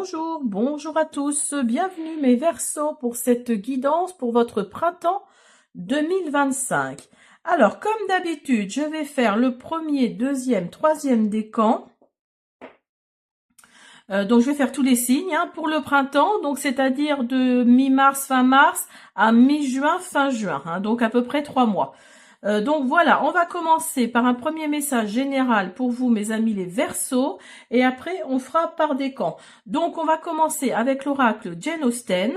Bonjour, bonjour à tous, bienvenue mes Verseaux pour cette guidance pour votre printemps 2025. Alors comme d'habitude, je vais faire le premier, deuxième, troisième décan. Donc je vais faire tous les signes pour le printemps, donc c'est-à-dire de mi-mars, fin mars à mi-juin, fin juin, donc à peu près 3 mois. Donc voilà, on va commencer par un premier message général pour vous, mes amis les Verseaux, et après on fera par décan. Donc on va commencer avec l'oracle Jane Austen.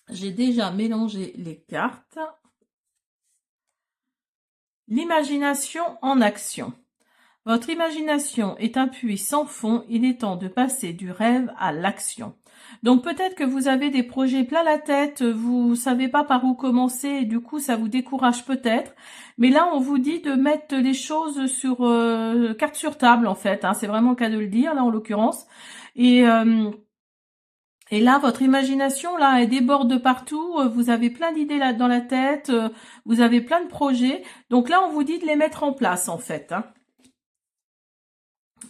J'ai déjà mélangé les cartes. L'imagination en action. Votre imagination est un puits sans fond, il est temps de passer du rêve à l'action. Donc peut-être que vous avez des projets plein la tête, vous savez pas par où commencer et du coup ça vous décourage peut-être. Mais là on vous dit de mettre les choses sur carte sur table en fait, c'est vraiment le cas de le dire là en l'occurrence. Et là, votre imagination, là, elle déborde de partout. Vous avez plein d'idées là dans la tête. Vous avez plein de projets. Donc là, on vous dit de les mettre en place, en fait.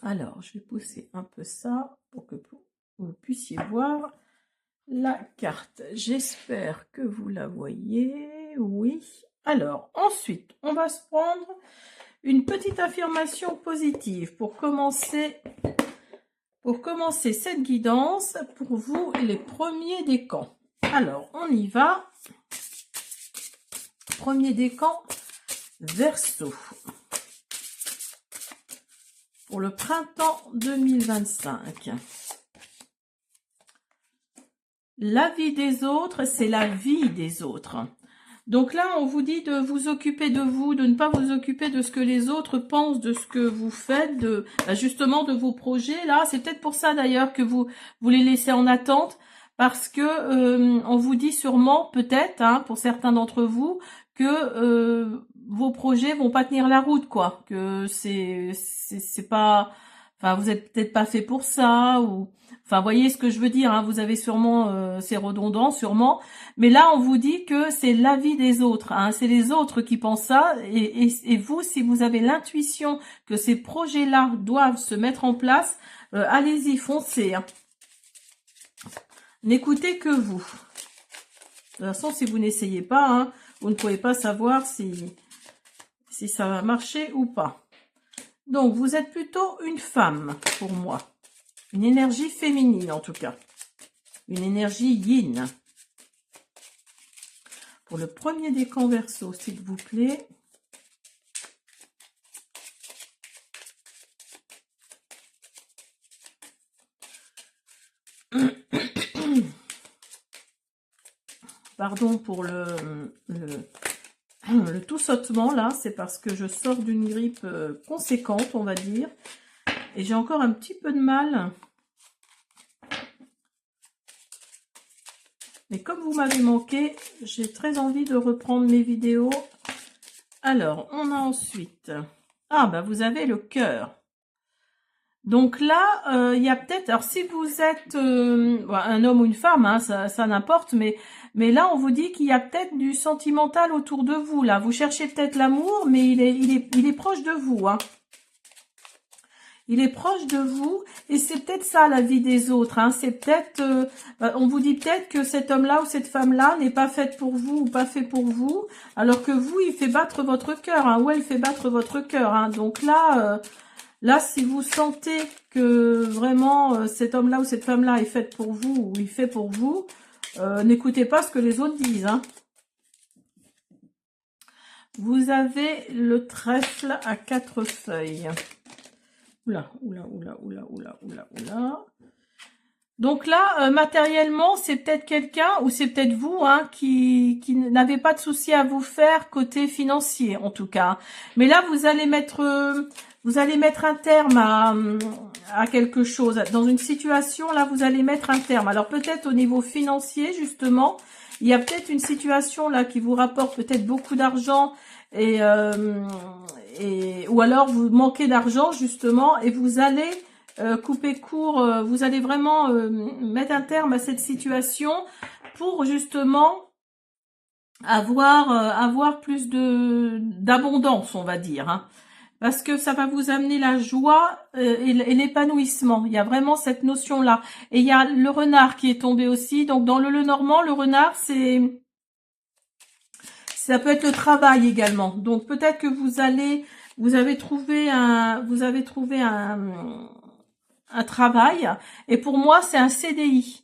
Alors, je vais pousser un peu ça pour que vous puissiez voir la carte. J'espère que vous la voyez. Oui. Alors, ensuite, on va se prendre une petite affirmation positive pour commencer cette guidance pour vous les premiers décans. Alors, on y va. Premier décan, Verseau. Pour le printemps 2025. La vie des autres, c'est la vie des autres. Donc là, on vous dit de vous occuper de vous, de ne pas vous occuper de ce que les autres pensent, de ce que vous faites, justement de vos projets. Là, c'est peut-être pour ça d'ailleurs que vous les laissez en attente, parce que on vous dit sûrement, peut-être, pour certains d'entre vous, que vos projets vont pas tenir la route, quoi. Que c'est pas, enfin, vous êtes peut-être pas fait pour ça, ou, enfin, voyez ce que je veux dire. Vous avez sûrement, c'est redondant, sûrement. Mais là, on vous dit que c'est l'avis des autres. C'est les autres qui pensent ça. Et vous, si vous avez l'intuition que ces projets-là doivent se mettre en place, allez-y, foncez. N'écoutez que vous. De toute façon, si vous n'essayez pas, vous ne pouvez pas savoir si ça va marcher ou pas. Donc, vous êtes plutôt une femme, pour moi. Une énergie féminine, en tout cas. Une énergie yin. Pour le premier décan Verseau, s'il vous plaît. Pardon pour le tout sautement, là. C'est parce que je sors d'une grippe conséquente, on va dire. Et j'ai encore un petit peu de mal. Mais comme vous m'avez manqué, j'ai très envie de reprendre mes vidéos. Alors, on a ensuite... vous avez le cœur. Donc là, il y a peut-être... Alors, si vous êtes un homme ou une femme, ça n'importe, mais là, on vous dit qu'il y a peut-être du sentimental autour de vous. Là, vous cherchez peut-être l'amour, mais il est proche de vous. Il est proche de vous et c'est peut-être ça la vie des autres. C'est peut-être, on vous dit peut-être que cet homme-là ou cette femme-là n'est pas faite pour vous ou pas fait pour vous, alors que vous, il fait battre votre cœur, ou elle fait battre votre cœur. Donc là, si vous sentez que vraiment cet homme-là ou cette femme-là est faite pour vous ou il fait pour vous, n'écoutez pas ce que les autres disent. Vous avez le trèfle à 4 feuilles. Oula. Donc là, matériellement, c'est peut-être quelqu'un, ou c'est peut-être vous, qui n'avez pas de souci à vous faire côté financier, en tout cas. Mais là, vous allez mettre un terme à quelque chose. Dans une situation, là, vous allez mettre un terme. Alors peut-être au niveau financier, justement, il y a peut-être une situation là qui vous rapporte peut-être beaucoup d'argent ou alors vous manquez d'argent justement et vous allez couper court, vous allez vraiment mettre un terme à cette situation pour justement avoir plus d'abondance, on va dire. parce que ça va vous amener la joie et l'épanouissement. Il y a vraiment cette notion-là. Et il y a le renard qui est tombé aussi. Donc dans le Lenormand, le renard, ça peut être le travail également. Donc peut-être que vous avez trouvé un travail. Et pour moi, c'est un CDI.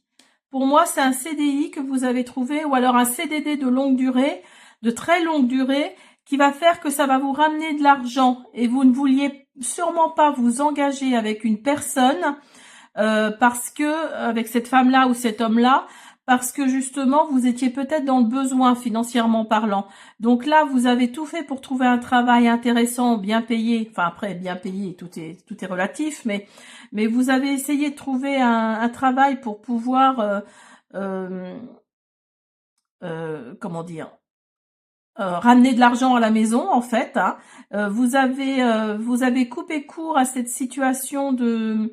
Pour moi, c'est un CDI que vous avez trouvé, ou alors un CDD de longue durée, de très longue durée, qui va faire que ça va vous ramener de l'argent. Et vous ne vouliez sûrement pas vous engager avec une personne, parce que, avec cette femme-là ou cet homme-là, parce que justement, vous étiez peut-être dans le besoin financièrement parlant. Donc là, vous avez tout fait pour trouver un travail intéressant, bien payé. Enfin après, bien payé, tout est relatif, mais vous avez essayé de trouver un travail pour pouvoir, euh, comment dire, ramener de l'argent à la maison en fait. Hein. Vous avez coupé court à cette situation de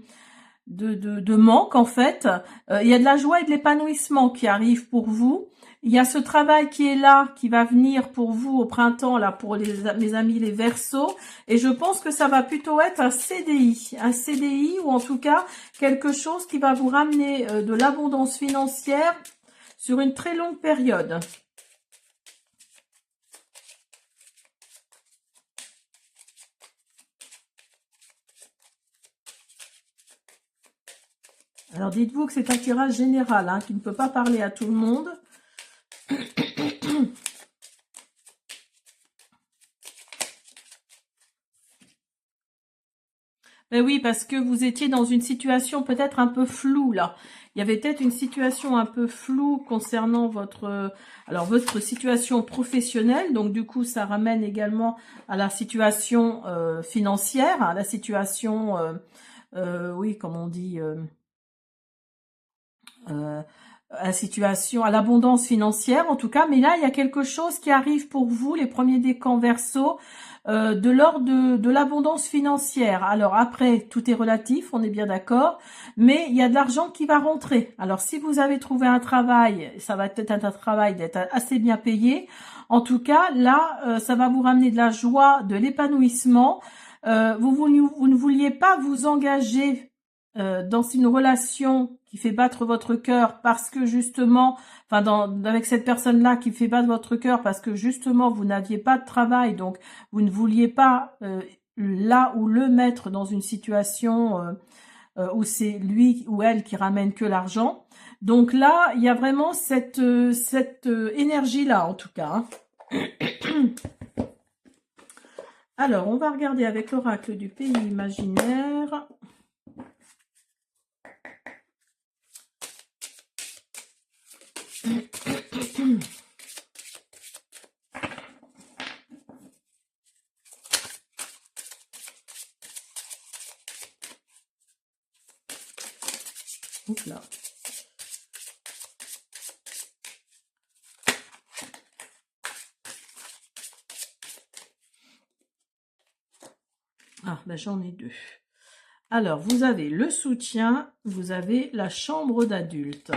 manque en fait. Il y a de la joie et de l'épanouissement qui arrive pour vous. Il y a ce travail qui est là, qui va venir pour vous au printemps, là, pour mes amis les Verseaux. Et je pense que ça va plutôt être un CDI ou en tout cas quelque chose qui va vous ramener de l'abondance financière sur une très longue période. Alors dites-vous que c'est un tirage général, hein, qui ne peut pas parler à tout le monde. Ben oui, parce que vous étiez dans une situation peut-être un peu floue là. Il y avait peut-être une situation un peu floue concernant votre situation professionnelle. Donc du coup, ça ramène également à la situation financière, à la situation, oui, comme on dit, à la situation, à l'abondance financière en tout cas. Mais là, il y a quelque chose qui arrive pour vous, les premiers décans Verseau. De l'ordre de l'abondance financière. Alors après, tout est relatif, on est bien d'accord, mais il y a de l'argent qui va rentrer. Alors si vous avez trouvé un travail, ça va peut-être être un travail d'être assez bien payé. En tout cas, là, ça va vous ramener de la joie, de l'épanouissement. Vous ne vouliez pas vous engager dans une relation qui fait battre votre cœur parce que justement, avec cette personne-là qui fait battre votre cœur parce que justement vous n'aviez pas de travail, donc vous ne vouliez pas là ou le mettre dans une situation où c'est lui ou elle qui ramène que l'argent. Donc là, il y a vraiment cette énergie-là en tout cas. Hein. Alors, on va regarder avec l'oracle du pays imaginaire. Oups là. Ah, ben j'en ai deux. Alors, vous avez le soutien, vous avez la chambre d'adulte.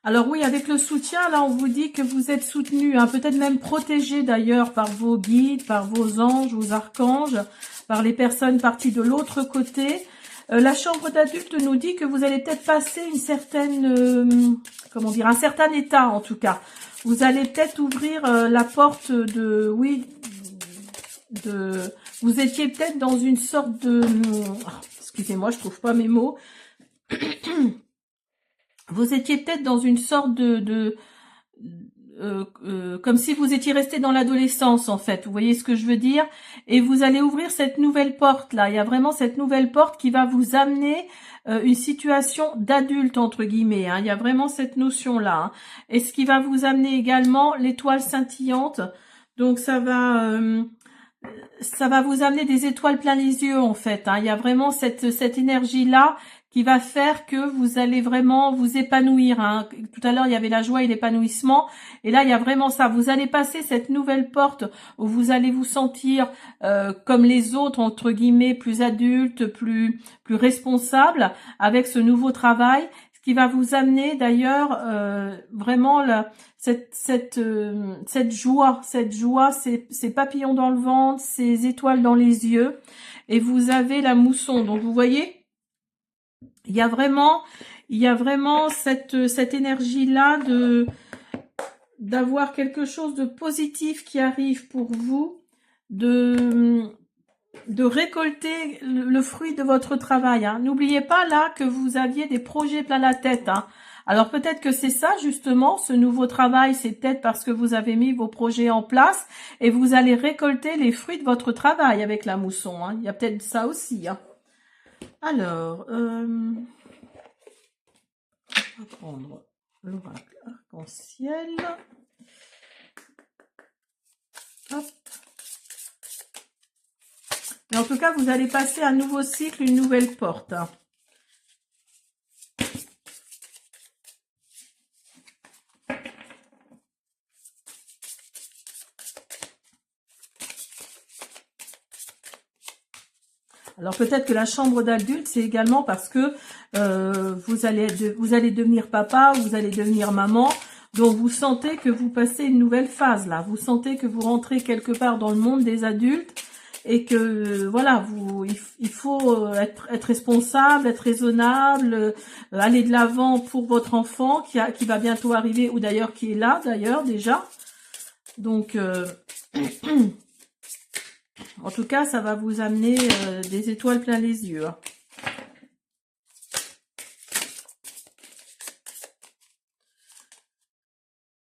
Alors oui, avec le soutien, là, on vous dit que vous êtes soutenu, hein, peut-être même protégé d'ailleurs par vos guides, par vos anges, vos archanges, par les personnes parties de l'autre côté. La chambre d'adulte nous dit que vous allez peut-être passer une certaine, comment dire, un certain état en tout cas. Vous allez peut-être ouvrir la porte de, oui, vous étiez peut-être dans une sorte de, excusez-moi, je trouve pas mes mots. Vous étiez peut-être dans une sorte comme si vous étiez resté dans l'adolescence en fait, vous voyez ce que je veux dire, et vous allez ouvrir cette nouvelle porte là, il y a vraiment cette nouvelle porte qui va vous amener une situation d'adulte entre guillemets, hein. Il y a vraiment cette notion là, hein. Et ce qui va vous amener également l'étoile scintillante, donc ça va vous amener des étoiles plein les yeux en fait, hein. Il y a vraiment cette énergie là qui va faire que vous allez vraiment vous épanouir. Hein. Tout à l'heure, il y avait la joie et l'épanouissement. Et là, il y a vraiment ça. Vous allez passer cette nouvelle porte où vous allez vous sentir comme les autres, entre guillemets, plus adulte, plus responsable avec ce nouveau travail ce qui va vous amener d'ailleurs vraiment cette joie, ces papillons dans le ventre, ces étoiles dans les yeux, et vous avez la mousson. Donc vous voyez, il y a vraiment cette énergie-là d'avoir quelque chose de positif qui arrive pour vous, de récolter le fruit de votre travail. Hein. N'oubliez pas là que vous aviez des projets plein la tête. Hein. Alors peut-être que c'est ça justement, ce nouveau travail, c'est peut-être parce que vous avez mis vos projets en place et vous allez récolter les fruits de votre travail avec la mousson. Hein. Il y a peut-être ça aussi. Hein. Alors, on va prendre l'oracle arc-en-ciel. Hop. Mais en tout cas, vous allez passer un nouveau cycle, une nouvelle porte. Alors peut-être que la chambre d'adulte, c'est également parce que vous allez devenir papa, vous allez devenir maman. Donc vous sentez que vous passez une nouvelle phase là. Vous sentez que vous rentrez quelque part dans le monde des adultes. Et que voilà, il faut être responsable, être raisonnable, aller de l'avant pour votre enfant qui va bientôt arriver, ou d'ailleurs qui est là d'ailleurs déjà. Donc en tout cas, ça va vous amener des étoiles plein les yeux. Hein.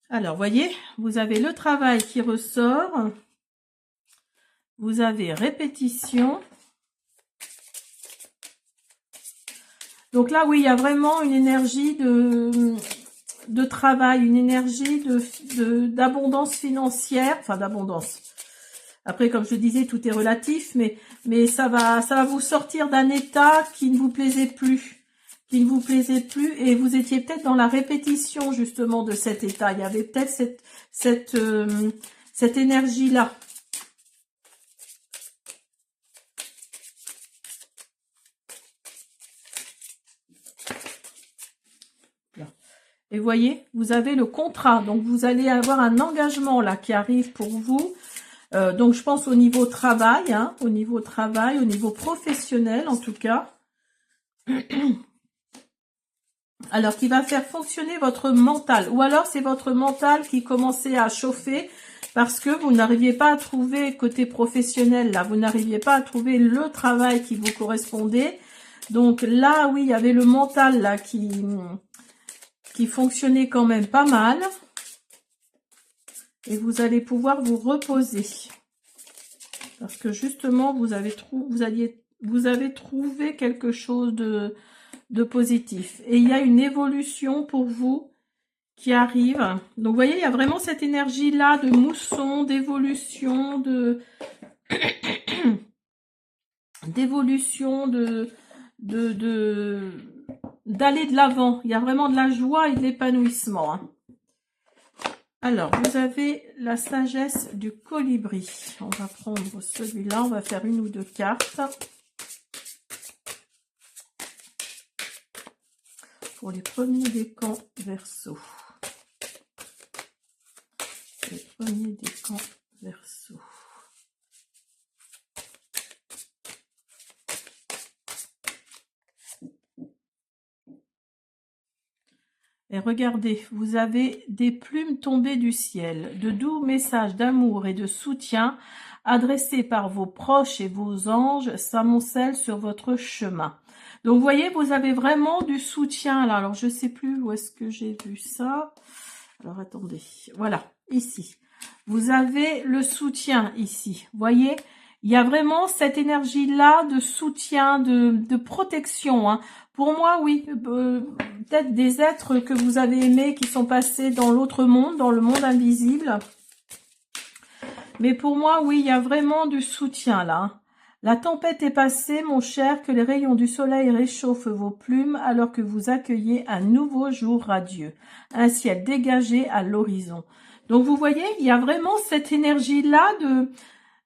Alors, voyez, vous avez le travail qui ressort. Vous avez répétition. Donc là, oui, il y a vraiment une énergie de travail, une énergie d'abondance financière, enfin d'abondance. Après, comme je disais, tout est relatif, mais ça va vous sortir d'un état qui ne vous plaisait plus, et vous étiez peut-être dans la répétition justement de cet état. Il y avait peut-être cette énergie-là. Et voyez, vous avez le contrat, donc vous allez avoir un engagement là qui arrive pour vous. Donc je pense au niveau travail, hein, au niveau professionnel en tout cas. Alors qui va faire fonctionner votre mental, ou alors c'est votre mental qui commençait à chauffer parce que vous n'arriviez pas à trouver côté professionnel là, vous n'arriviez pas à trouver le travail qui vous correspondait. Donc là, oui, il y avait le mental là qui fonctionnait quand même pas mal. Et vous allez pouvoir vous reposer. Parce que justement, vous avez trouvé quelque chose de positif. Et il y a une évolution pour vous qui arrive. Donc, vous voyez, il y a vraiment cette énergie-là de mousson, d'évolution, d'évolution, d'aller de l'avant. Il y a vraiment de la joie et de l'épanouissement. Hein. Alors, vous avez la sagesse du colibri. On va prendre celui-là, on va faire une ou deux cartes. Pour les premiers décans Verseau. Les premiers décans Verseau. Et regardez, vous avez des plumes tombées du ciel, de doux messages d'amour et de soutien adressés par vos proches et vos anges s'amoncellent sur votre chemin. Donc, vous voyez, vous avez vraiment du soutien là. Alors, je ne sais plus où est-ce que j'ai vu ça. Alors, attendez. Voilà, ici. Vous avez le soutien ici. Vous voyez ? Il y a vraiment cette énergie-là de soutien, de protection. Hein. Pour moi, oui, peut-être des êtres que vous avez aimés qui sont passés dans l'autre monde, dans le monde invisible. Mais pour moi, oui, il y a vraiment du soutien là. Hein. La tempête est passée, mon cher, que les rayons du soleil réchauffent vos plumes alors que vous accueillez un nouveau jour radieux, un ciel dégagé à l'horizon. Donc, vous voyez, il y a vraiment cette énergie-là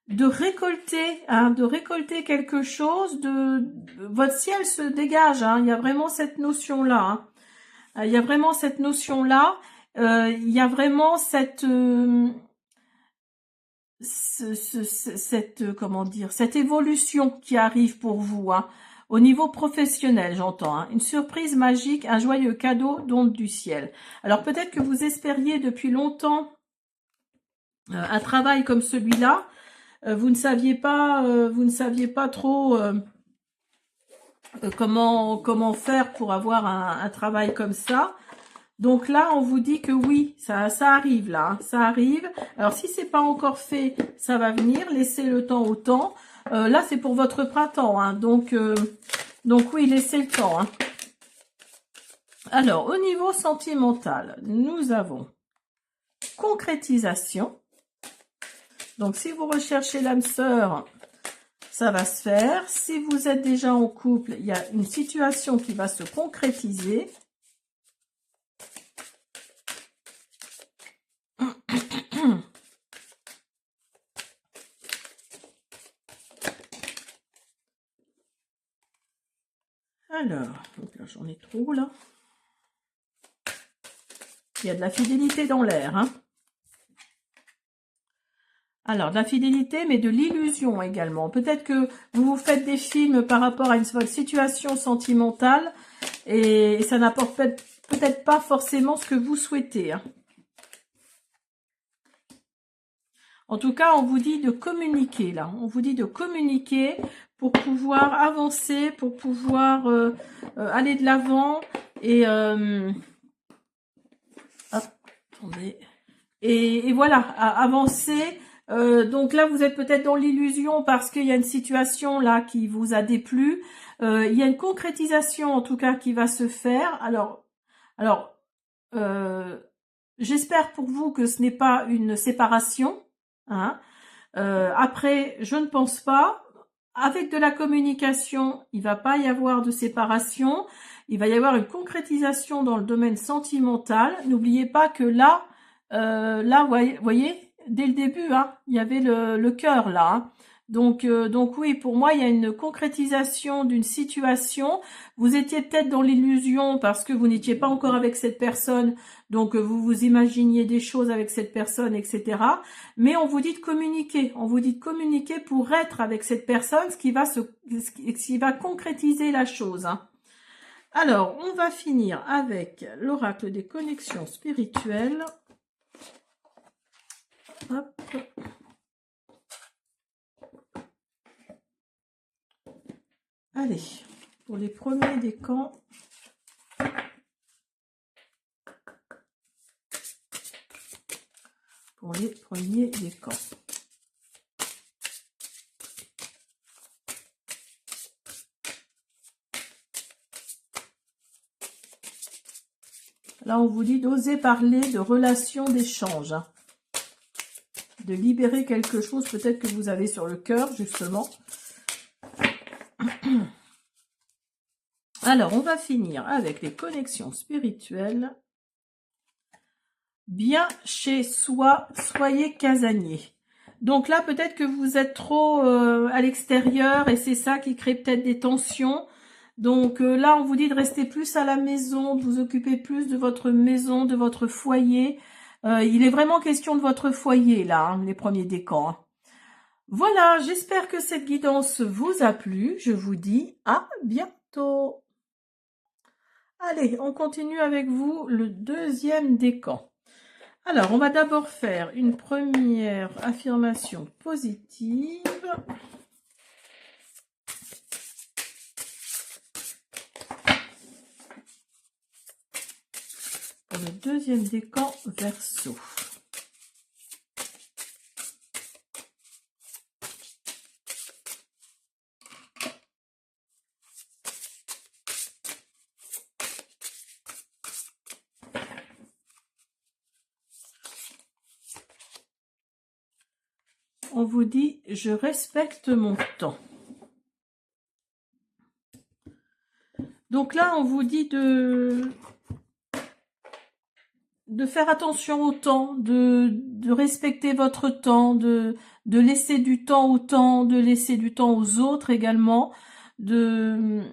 de récolter, hein, de récolter quelque chose, votre ciel se dégage, hein, il y a vraiment cette notion-là. Hein. Il y a vraiment cette notion-là. Il y a vraiment cette comment dire, cette évolution qui arrive pour vous, hein, au niveau professionnel, j'entends, hein, une surprise magique, un joyeux cadeau d'onde du ciel. Alors peut-être que vous espériez depuis longtemps un travail comme celui-là, vous ne saviez pas trop comment faire pour avoir un travail comme ça. Donc là, on vous dit que oui, ça arrive là, hein, ça arrive. Alors si c'est pas encore fait, ça va venir. Laissez le temps au temps. Là, c'est pour votre printemps, hein, donc oui, laissez le temps. Hein. Alors, au niveau sentimental, nous avons concrétisation. Donc, si vous recherchez l'âme sœur, ça va se faire. Si vous êtes déjà en couple, il y a une situation qui va se concrétiser. Alors, donc là j'en ai trop là. Il y a de la fidélité dans l'air. Hein. Alors, de la fidélité, mais de l'illusion également. Peut-être que vous vous faites des films par rapport à votre situation sentimentale et ça n'apporte peut-être pas forcément ce que vous souhaitez. Hein. En tout cas, on vous dit de communiquer là. On vous dit de communiquer pour pouvoir avancer, pour pouvoir aller de l'avant et attendez. Et voilà, avancer. Donc là, vous êtes peut-être dans l'illusion parce qu'il y a une situation là qui vous a déplu. Il y a une concrétisation en tout cas qui va se faire. Alors, j'espère pour vous que ce n'est pas une séparation. Hein. Après, je ne pense pas. Avec de la communication, il ne va pas y avoir de séparation. Il va y avoir une concrétisation dans le domaine sentimental. N'oubliez pas que là, voyez, dès le début, hein, il y avait le cœur là. Hein. Donc oui, pour moi, il y a une concrétisation d'une situation. Vous étiez peut-être dans l'illusion parce que vous n'étiez pas encore avec cette personne, donc vous vous imaginiez des choses avec cette personne, etc. Mais on vous dit de communiquer. On vous dit de communiquer pour être avec cette personne, ce qui va concrétiser la chose. Hein. Alors, on va finir avec l'oracle des connexions spirituelles. Hop. Allez, pour les premiers décans. Pour les premiers décans. Là, on vous dit d'oser parler de relations d'échange. Hein. De libérer quelque chose peut-être que vous avez sur le cœur, justement. Alors, on va finir avec les connexions spirituelles. Bien chez soi, soyez casanier. Donc là, peut-être que vous êtes trop à l'extérieur et c'est ça qui crée peut-être des tensions. Donc là, on vous dit de rester plus à la maison, de vous occuper plus de votre maison, de votre foyer. Il est vraiment question de votre foyer, là, hein, les premiers décans. Hein. Voilà, j'espère que cette guidance vous a plu. Je vous dis à bientôt. Allez, on continue avec vous le deuxième décan. Alors, on va d'abord faire une première affirmation positive. Pour le deuxième décan, Verseau. On vous dit, je respecte mon temps. Donc là, on vous dit de faire attention au temps, de respecter votre temps, de laisser du temps au temps, de laisser du temps aux autres également, de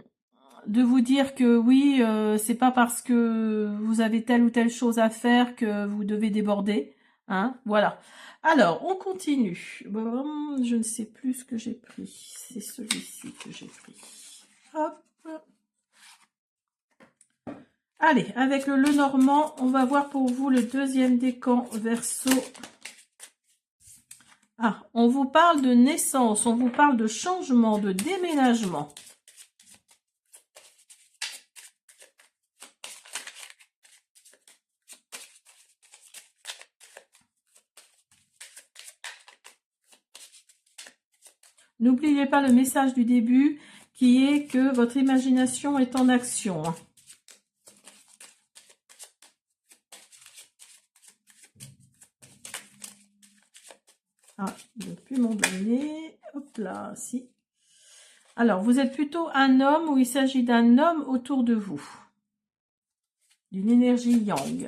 de vous dire que oui, c'est pas parce que vous avez telle ou telle chose à faire que vous devez déborder, hein, voilà. Alors, on continue. Bon, je ne sais plus ce que j'ai pris. C'est celui-ci que j'ai pris. Hop. Allez, avec le Lenormand, on va voir pour vous le deuxième décan Verseau. Ah, on vous parle de naissance, on vous parle de changement, de déménagement. N'oubliez pas le message du début qui est que votre imagination est en action. Ah, il ne veut plus m'en donner. Hop là, si. Alors, vous êtes plutôt un homme ou il s'agit d'un homme autour de vous. D'une énergie yang.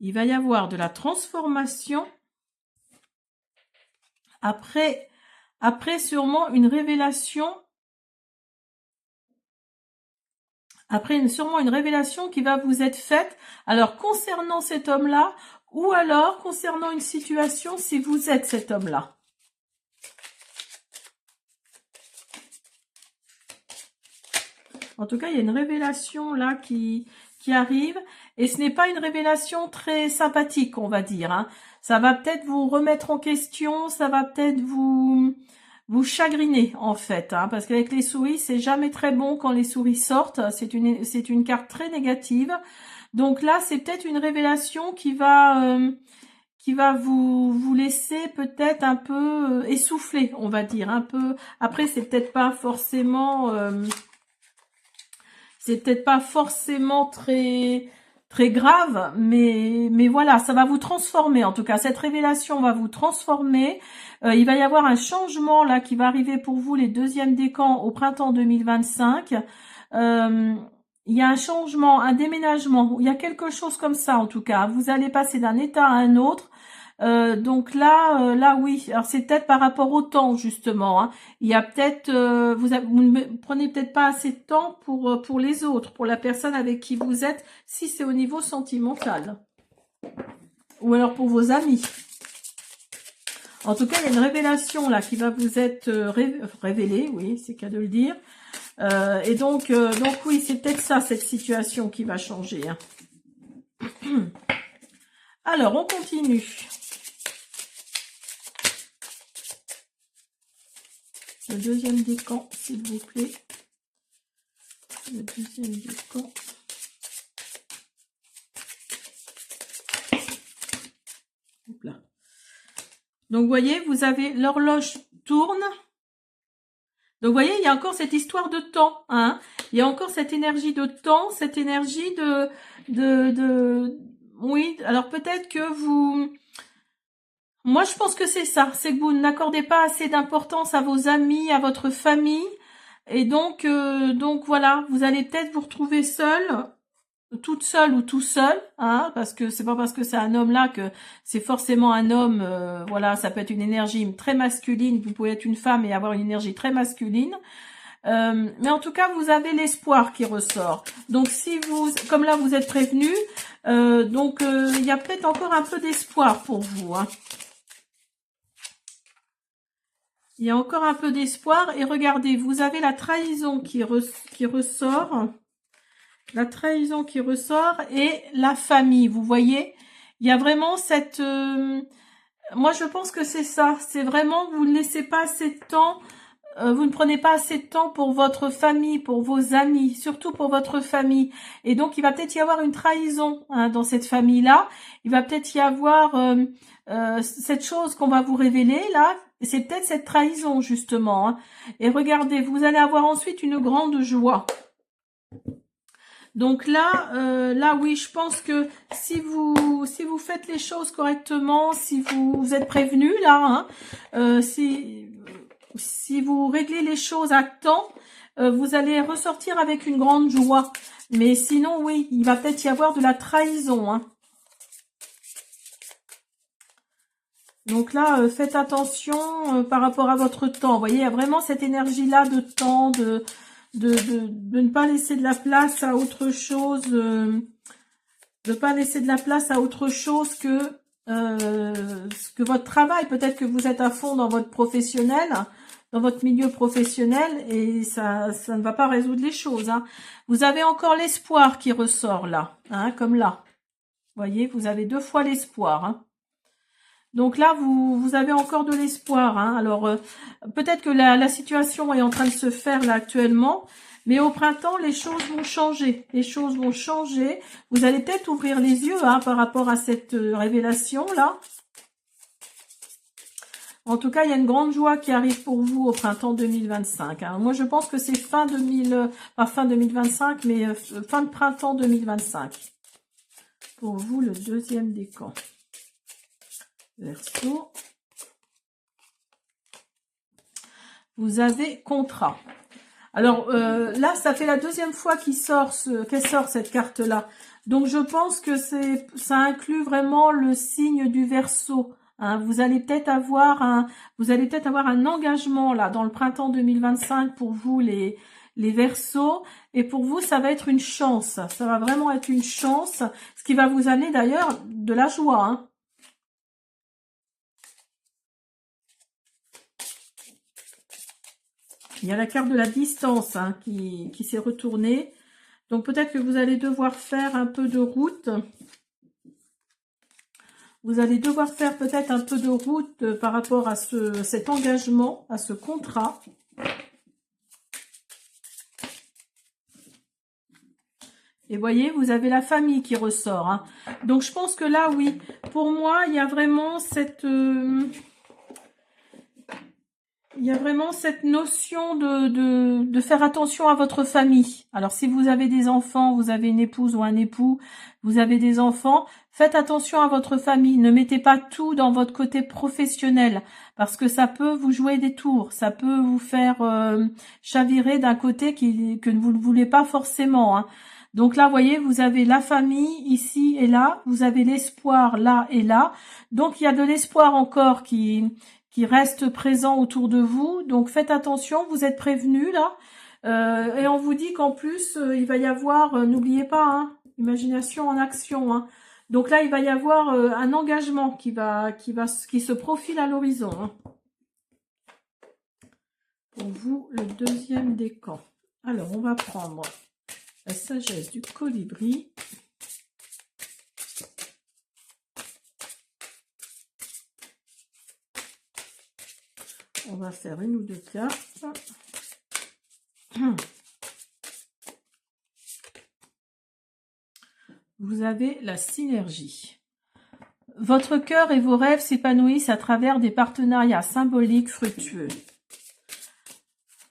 Il va y avoir de la transformation. Après sûrement une révélation. Après sûrement une révélation qui va vous être faite. Alors, concernant cet homme-là, ou alors concernant une situation si vous êtes cet homme-là. En tout cas, il y a une révélation là qui arrive. Et ce n'est pas une révélation très sympathique, on va dire. Hein. Ça va peut-être vous remettre en question, ça va peut-être vous chagriner, en fait. Hein, parce qu'avec les souris, c'est jamais très bon quand les souris sortent. C'est une carte très négative. Donc là, c'est peut-être une révélation qui va vous laisser peut-être un peu essoufflé, on va dire. Un peu. Après, c'est peut-être pas forcément... c'est peut-être pas forcément très grave, mais voilà, ça va vous transformer. En tout cas, cette révélation va vous transformer. Il va y avoir un changement là qui va arriver pour vous, les deuxièmes décans au printemps 2025. Il y a un changement, un déménagement. Il y a quelque chose comme ça en tout cas. Vous allez passer d'un état à un autre. Donc là oui, alors c'est peut-être par rapport au temps justement. Hein. Il y a peut-être, vous ne prenez peut-être pas assez de temps pour les autres, pour la personne avec qui vous êtes, si c'est au niveau sentimental, ou alors pour vos amis. En tout cas, il y a une révélation là qui va vous être révélée, oui, c'est qu'à de le dire. Et donc oui, c'est peut-être ça cette situation qui va changer. Hein. Alors, on continue. Le deuxième décan, s'il vous plaît. Le deuxième décan. Hop là. Donc, vous voyez, vous avez l'horloge tourne. Donc, vous voyez, il y a encore cette histoire de temps. Hein. Il y a encore cette énergie de temps, cette énergie oui, alors peut-être que vous... Moi, je pense que c'est ça. C'est que vous n'accordez pas assez d'importance à vos amis, à votre famille. Et donc voilà, vous allez peut-être vous retrouver toute seule ou tout seul, hein, parce que c'est pas parce que c'est un homme là que c'est forcément un homme. Voilà, ça peut être une énergie très masculine. Vous pouvez être une femme et avoir une énergie très masculine. Mais en tout cas, vous avez l'espoir qui ressort. Donc, si vous, comme là, vous êtes prévenu, il y a peut-être encore un peu d'espoir pour vous. Hein. Il y a encore un peu d'espoir. Et regardez, vous avez la trahison qui ressort. La trahison qui ressort et la famille. Vous voyez, il y a vraiment cette... moi, je pense que c'est ça. C'est vraiment, vous ne laissez pas assez de temps... vous ne prenez pas assez de temps pour votre famille, pour vos amis, surtout pour votre famille. Et donc, il va peut-être y avoir une trahison hein, dans cette famille-là. Il va peut-être y avoir cette chose qu'on va vous révéler là. C'est peut-être cette trahison, justement. Hein. Et regardez, vous allez avoir ensuite une grande joie. Donc là, oui, je pense que si vous faites les choses correctement, si vous êtes prévenu là, hein, si vous réglez les choses à temps, vous allez ressortir avec une grande joie. Mais sinon, oui, il va peut-être y avoir de la trahison. Hein. Donc là, faites attention par rapport à votre temps. Vous voyez, il y a vraiment cette énergie-là de temps, de ne pas laisser de la place à autre chose, de pas laisser de la place à autre chose que votre travail. Peut-être que vous êtes à fond dans votre professionnel, dans votre milieu professionnel, et ça ne va pas résoudre les choses. Hein. Vous avez encore l'espoir qui ressort là, hein, comme là. Vous voyez, vous avez 2 fois l'espoir. Hein. Donc là, vous avez encore de l'espoir. Hein. Alors, peut-être que la situation est en train de se faire là actuellement, mais au printemps, les choses vont changer. Les choses vont changer. Vous allez peut-être ouvrir les yeux hein, par rapport à cette révélation-là. En tout cas, il y a une grande joie qui arrive pour vous au printemps 2025. Hein. Moi, je pense que c'est fin 2025, mais fin de printemps 2025. Pour vous, le 2e décan. Verseau. Vous avez contrat. Alors là, ça fait la 2e fois qu'elle sort cette carte-là. Donc je pense que ça inclut vraiment le signe du Verseau. Hein. Vous allez peut-être avoir un engagement là dans le printemps 2025 pour vous les Verseaux. Et pour vous, ça va être une chance. Ça va vraiment être une chance, ce qui va vous amener d'ailleurs de la joie. Hein. Il y a la carte de la distance hein, qui s'est retournée. Donc peut-être que vous allez devoir faire un peu de route. Vous allez devoir faire peut-être un peu de route par rapport à cet engagement, à ce contrat. Et voyez, vous avez la famille qui ressort. Hein. Donc je pense que là, oui, pour moi, il y a vraiment cette... Il y a vraiment cette notion de faire attention à votre famille. Alors, si vous avez des enfants, vous avez une épouse ou un époux, vous avez des enfants, faites attention à votre famille. Ne mettez pas tout dans votre côté professionnel parce que ça peut vous jouer des tours. Ça peut vous faire chavirer d'un côté que vous ne voulez pas forcément. Hein. Donc là, vous voyez, vous avez la famille ici et là. Vous avez l'espoir là et là. Donc, il y a de l'espoir encore qui reste présent autour de vous. Donc, faites attention, vous êtes prévenus là. Et on vous dit qu'en plus, il va y avoir, n'oubliez pas, hein, imagination en action. Hein. Donc là, il va y avoir un engagement qui se profile à l'horizon. Hein. Pour vous, le 2e décan. Alors, on va prendre la sagesse du colibri. On va faire 1 ou 2 cartes. Vous avez la synergie. Votre cœur et vos rêves s'épanouissent à travers des partenariats symboliques fructueux.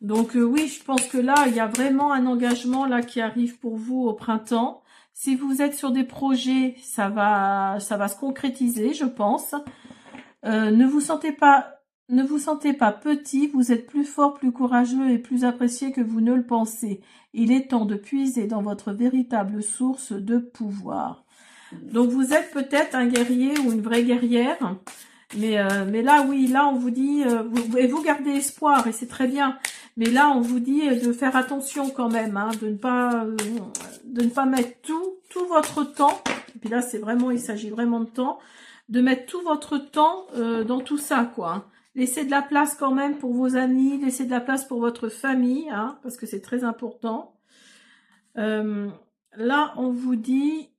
Donc oui, je pense que là, il y a vraiment un engagement là qui arrive pour vous au printemps. Si vous êtes sur des projets, ça va se concrétiser, je pense. Ne vous sentez pas petit, vous êtes plus fort, plus courageux et plus apprécié que vous ne le pensez. Il est temps de puiser dans votre véritable source de pouvoir. Donc vous êtes peut-être un guerrier ou une vraie guerrière, mais là oui, là on vous dit, vous gardez espoir et c'est très bien. Mais là on vous dit de faire attention quand même, hein, de ne pas mettre tout votre temps. Et puis là c'est vraiment, il s'agit vraiment de temps, de mettre tout votre temps dans tout ça quoi. Laissez de la place quand même pour vos amis, laissez de la place pour votre famille, hein, parce que c'est très important. Là, on vous dit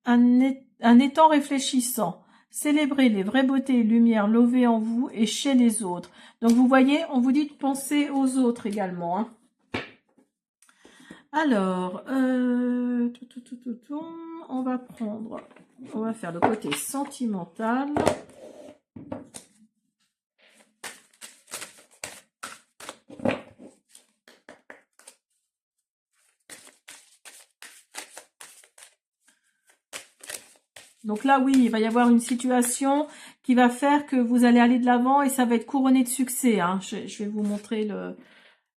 un étang réfléchissant. Célébrez les vraies beautés et lumières lovées en vous et chez les autres. Donc, vous voyez, on vous dit de penser aux autres également. Hein. Alors, on va faire le côté sentimental. Donc là, oui, il va y avoir une situation qui va faire que vous allez aller de l'avant et ça va être couronné de succès. Hein. Je vais vous montrer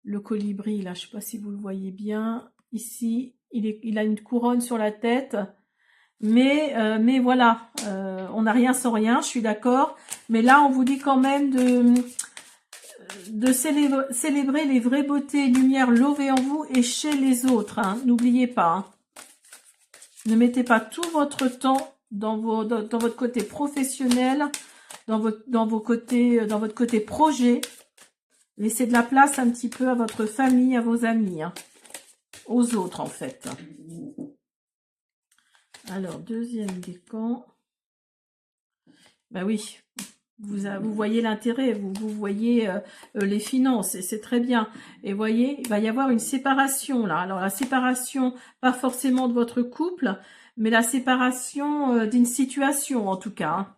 le colibri, là. Je ne sais pas si vous le voyez bien. Ici, il a une couronne sur la tête. Mais voilà, on n'a rien sans rien, je suis d'accord. Mais là, on vous dit quand même de célébrer les vraies beautés et lumières lovées en vous et chez les autres. Hein. N'oubliez pas. Hein. Ne mettez pas tout votre temps dans votre côté professionnel, dans votre côté projet. Laissez de la place un petit peu à votre famille, à vos amis, hein. Aux autres en fait. Alors, deuxième décan. Ben oui, vous voyez l'intérêt, vous voyez les finances, et c'est très bien. Et voyez, il va y avoir une séparation là. Alors la séparation, pas forcément de votre couple, mais la séparation d'une situation en tout cas. Hein.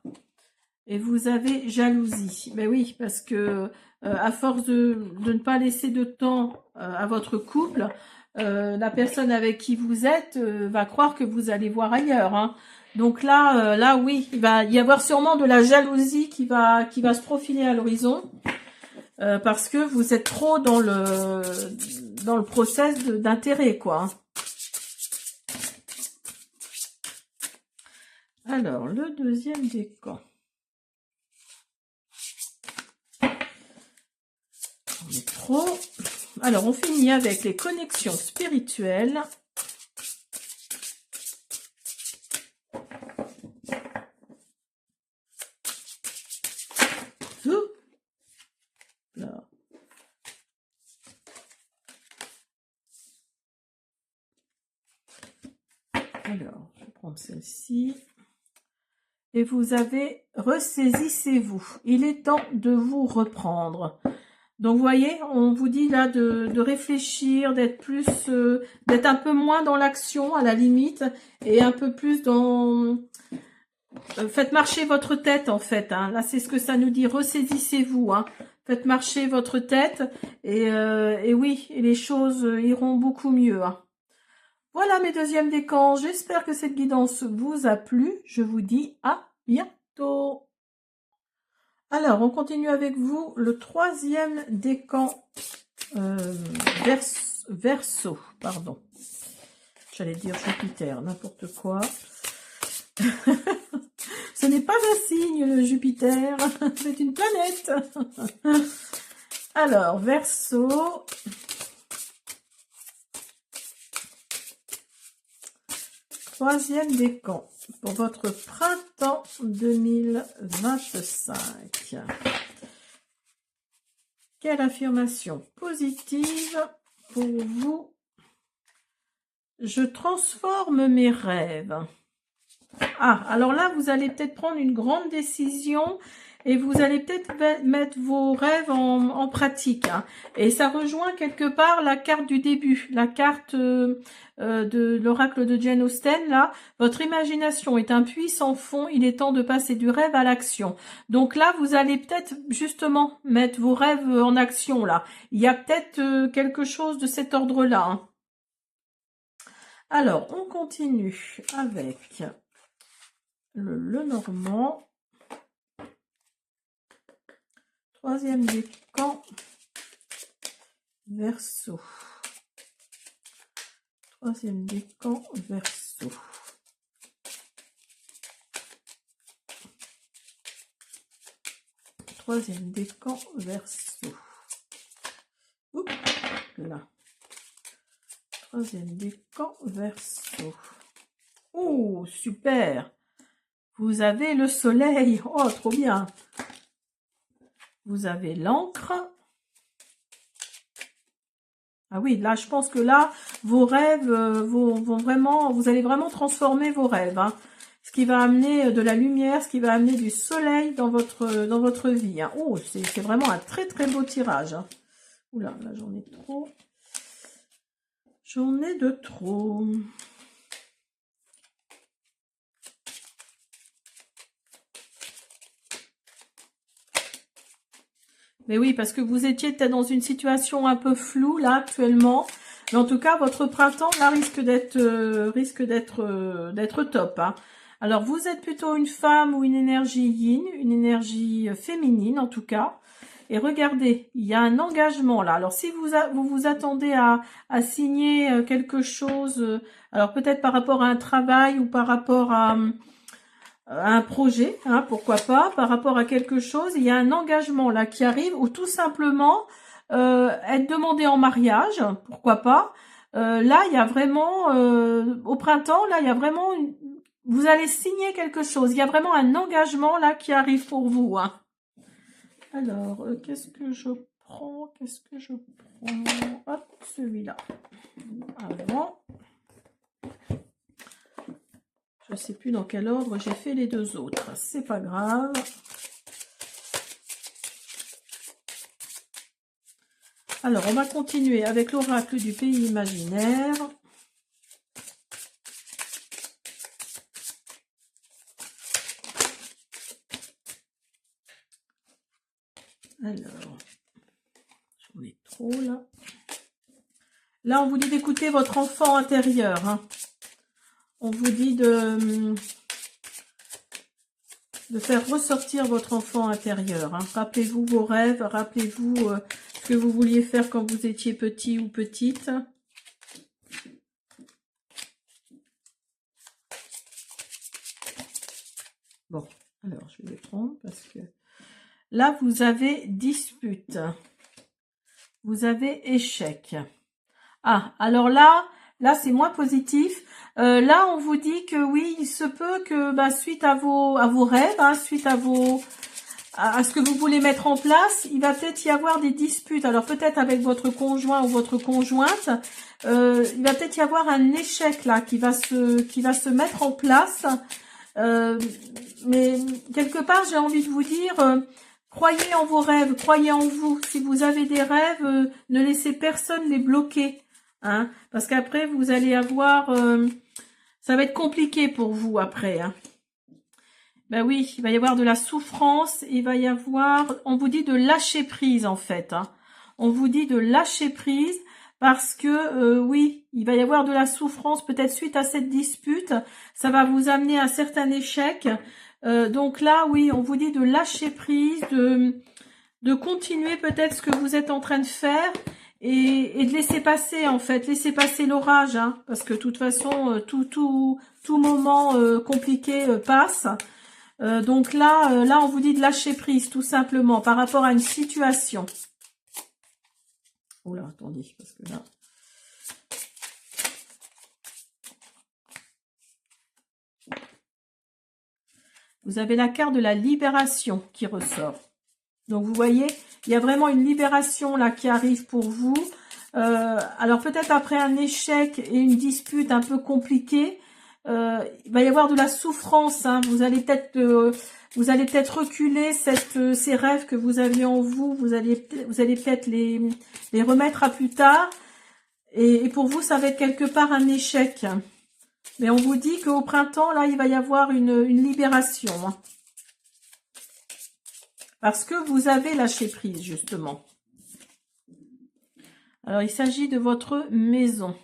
Et vous avez jalousie. Ben oui, parce que à force de ne pas laisser de temps à votre couple, la personne avec qui vous êtes va croire que vous allez voir ailleurs. Hein. Donc là oui, il va y avoir sûrement de la jalousie qui va se profiler à l'horizon parce que vous êtes trop dans le process d'intérêt quoi. Alors le deuxième décan. On est trop. Alors on finit avec les connexions spirituelles. Là. Alors, je vais prendre celle-ci. Et vous avez ressaisissez-vous. Il est temps de vous reprendre. Donc, vous voyez, on vous dit là de réfléchir, d'être plus, d'être un peu moins dans l'action à la limite et un peu plus dans... faites marcher votre tête en fait. Hein. Là, c'est ce que ça nous dit. Ressaisissez-vous. Hein. Faites marcher votre tête et oui, et les choses iront beaucoup mieux. Hein. Voilà mes deuxièmes décans. J'espère que cette guidance vous a plu. Je vous dis à bientôt. Alors, on continue avec vous le troisième décan Verseau. Pardon. J'allais dire Jupiter, n'importe quoi. Ce n'est pas un signe, le Jupiter. C'est une planète. Alors, Verseau. Troisième décan pour votre printemps 2025. Quelle affirmation positive pour vous? Je transforme mes rêves. Ah, alors là, vous allez peut-être prendre une grande décision et vous allez peut-être mettre vos rêves en pratique. Hein. Et ça rejoint quelque part la carte du début, la carte de l'oracle de Jane Austen. Là, votre imagination est un puits sans fond, il est temps de passer du rêve à l'action. Donc là, vous allez peut-être justement mettre vos rêves en action. Là, il y a peut-être quelque chose de cet ordre-là. Hein. Alors, on continue avec le Normand. Troisième décan, Verseau. Troisième décan, Verseau. Troisième décan, Verseau. Oups, là. Troisième décan, Verseau. Oh, super! Vous avez le soleil. Oh, trop bien! Vous avez l'encre. Ah oui, là, je pense que là, vos rêves vont vraiment, vous allez vraiment transformer vos rêves. Hein. Ce qui va amener de la lumière, ce qui va amener du soleil dans votre vie. Hein. Oh, c'est vraiment un très très beau tirage. Hein. Oula, là, j'en ai trop. J'en ai de trop. Mais oui, parce que vous étiez peut-être dans une situation un peu floue, là, actuellement. Mais en tout cas, votre printemps, là, risque d'être top. Hein. Alors, vous êtes plutôt une femme ou une énergie yin, une énergie féminine, en tout cas. Et regardez, il y a un engagement là. Alors si vous vous attendez à signer quelque chose, alors peut-être par rapport à un travail ou par rapport à un projet, hein, pourquoi pas, par rapport à quelque chose, il y a un engagement là qui arrive, ou tout simplement être demandé en mariage, pourquoi pas. Là, il y a vraiment, au printemps, là, il y a vraiment, vous allez signer quelque chose, il y a vraiment un engagement là qui arrive pour vous. Hein. Alors, qu'est-ce que je prends? Qu'est-ce que je prends? Hop, celui-là. Avant. Je ne sais plus dans quel ordre j'ai fait les deux autres. C'est pas grave. Alors, on va continuer avec l'oracle du pays imaginaire. Alors, j'en ai trop là. Là, on vous dit d'écouter votre enfant intérieur. Hein. On vous dit de faire ressortir votre enfant intérieur. Hein. Rappelez-vous vos rêves, rappelez-vous ce que vous vouliez faire quand vous étiez petit ou petite. Bon, alors je vais les prendre parce que là, vous avez dispute. Vous avez échec. Ah, alors là c'est moins positif. Là, on vous dit que oui, il se peut que suite à vos rêves, hein, suite à à ce que vous voulez mettre en place, il va peut-être y avoir des disputes. Alors peut-être avec votre conjoint ou votre conjointe, il va peut-être y avoir un échec là qui va se mettre en place. Mais quelque part, j'ai envie de vous dire, croyez en vos rêves, croyez en vous. Si vous avez des rêves, ne laissez personne les bloquer. Hein, parce qu'après, vous allez avoir... ça va être compliqué pour vous après. Hein. Ben oui, il va y avoir de la souffrance. Il va y avoir... On vous dit de lâcher prise en fait. Hein. On vous dit de lâcher prise parce que, oui, il va y avoir de la souffrance peut-être suite à cette dispute. Ça va vous amener à un certain échec. Donc là, oui, on vous dit de lâcher prise, de continuer peut-être ce que vous êtes en train de faire. Et de laisser passer en fait, laisser passer l'orage, hein, parce que de toute façon, tout moment compliqué passe. Donc là, on vous dit de lâcher prise, tout simplement, par rapport à une situation. Oh là, attendez, parce que là... Vous avez la carte de la libération qui ressort. Donc vous voyez, il y a vraiment une libération là qui arrive pour vous. Alors peut-être après un échec et une dispute un peu compliquée, il va y avoir de la souffrance. Hein. Vous allez peut-être reculer ces rêves que vous aviez en vous. Vous allez peut-être les remettre à plus tard. Et pour vous, ça va être quelque part un échec. Mais on vous dit qu'au printemps, là, il va y avoir une libération. Hein. Parce que vous avez lâché prise, justement. Alors, il s'agit de votre maison.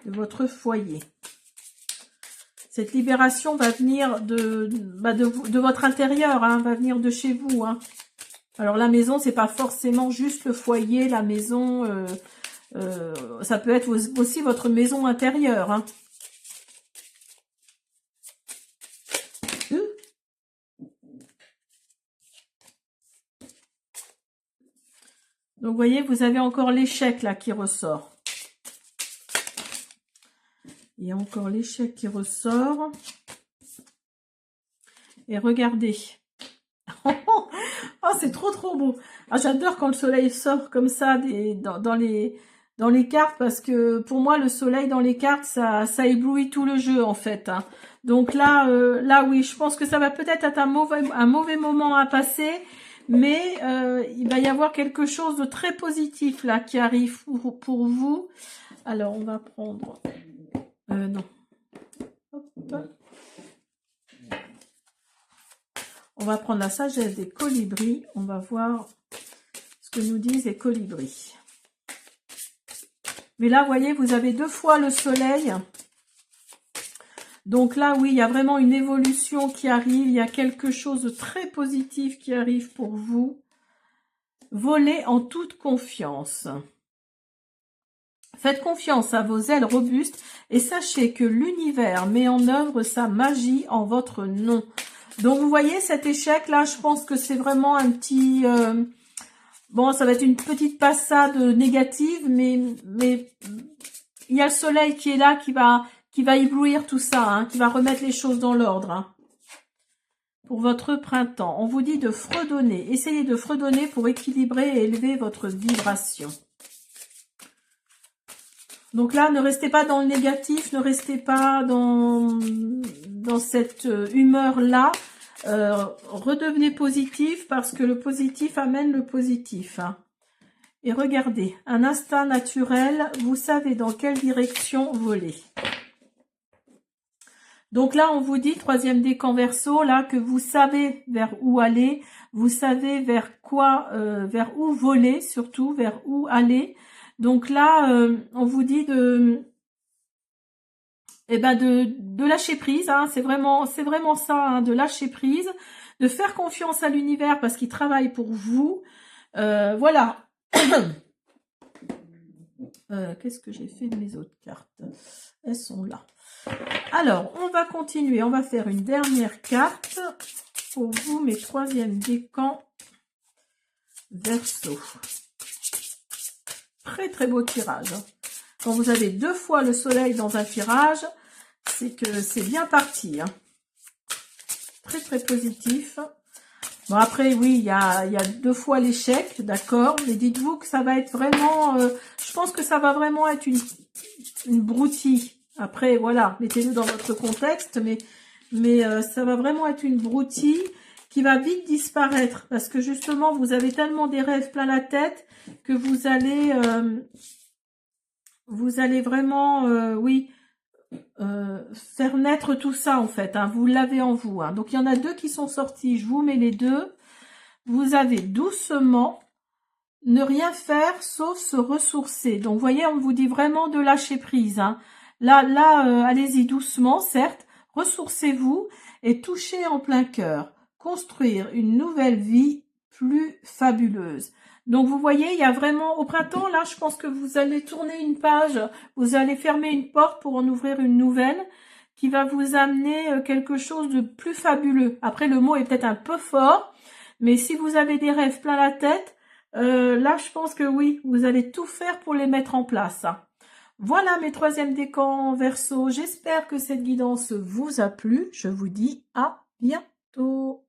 De votre foyer. Cette libération va venir de votre intérieur, hein, va venir de chez vous. Hein. Alors, la maison, c'est pas forcément juste le foyer, la maison. Ça peut être aussi votre maison intérieure. Hein. Donc, vous voyez, vous avez encore l'échec là qui ressort. Il y a encore l'échec qui ressort. Et regardez. Oh, c'est trop beau. Ah, j'adore quand le soleil sort comme ça dans les cartes parce que pour moi, le soleil dans les cartes, ça éblouit tout le jeu en fait. Hein. Donc là, oui, je pense que ça va peut-être être un mauvais moment à passer. Mais il va y avoir quelque chose de très positif là qui arrive pour vous. Alors, on va prendre... non. Hop. On va prendre la sagesse des colibris. On va voir ce que nous disent les colibris. Mais là, vous voyez, vous avez deux fois le soleil. Donc là, oui, il y a vraiment une évolution qui arrive. Il y a quelque chose de très positif qui arrive pour vous. Volez en toute confiance. Faites confiance à vos ailes robustes et sachez que l'univers met en œuvre sa magie en votre nom. Donc vous voyez cet échec là, je pense que c'est vraiment un petit... bon, ça va être une petite passade négative, mais il y a le soleil qui est là, qui va éblouir tout ça, hein, qui va remettre les choses dans l'ordre. Hein. Pour votre printemps, on vous dit de fredonner. Essayez de fredonner pour équilibrer et élever votre vibration. Donc là, ne restez pas dans le négatif, ne restez pas dans cette humeur-là. Redevenez positif parce que le positif amène le positif. Hein. Et regardez, un instinct naturel, vous savez dans quelle direction voler. Donc là, on vous dit, troisième décan Verseau, là, que vous savez vers où aller, vous savez vers quoi, vers où voler, surtout, vers où aller. Donc là, on vous dit de lâcher prise, hein, c'est vraiment ça, hein, de lâcher prise, de faire confiance à l'univers parce qu'il travaille pour vous. Voilà. Qu'est-ce que j'ai fait de mes autres cartes? Elles sont là. Alors, on va continuer, on va faire une dernière carte pour vous, mes troisièmes décans Verseau. Très très beau tirage. Quand vous avez 2 fois le soleil dans un tirage, c'est que c'est bien parti. Hein. Très très positif. Bon après oui, il y a 2 fois l'échec, d'accord, mais dites-vous que ça va être vraiment, je pense que ça va vraiment être une broutille. Après voilà, mettez-le dans votre contexte, mais ça va vraiment être une broutille qui va vite disparaître parce que justement vous avez tellement des rêves plein la tête que vous allez vraiment, oui, faire naître tout ça en fait, hein, vous l'avez en vous. Hein. Donc il y en a 2 qui sont sortis, je vous mets les 2. Vous avez doucement ne rien faire sauf se ressourcer. Donc vous voyez, on vous dit vraiment de lâcher prise. Hein. Là, allez-y doucement, certes, ressourcez-vous et touchez en plein cœur. Construire une nouvelle vie plus fabuleuse. Donc vous voyez, il y a vraiment, au printemps, là, je pense que vous allez tourner une page, vous allez fermer une porte pour en ouvrir une nouvelle qui va vous amener quelque chose de plus fabuleux. Après, le mot est peut-être un peu fort, mais si vous avez des rêves plein la tête, là, je pense que oui, vous allez tout faire pour les mettre en place. Voilà mes troisièmes décans Verseau. J'espère que cette guidance vous a plu. Je vous dis à bientôt.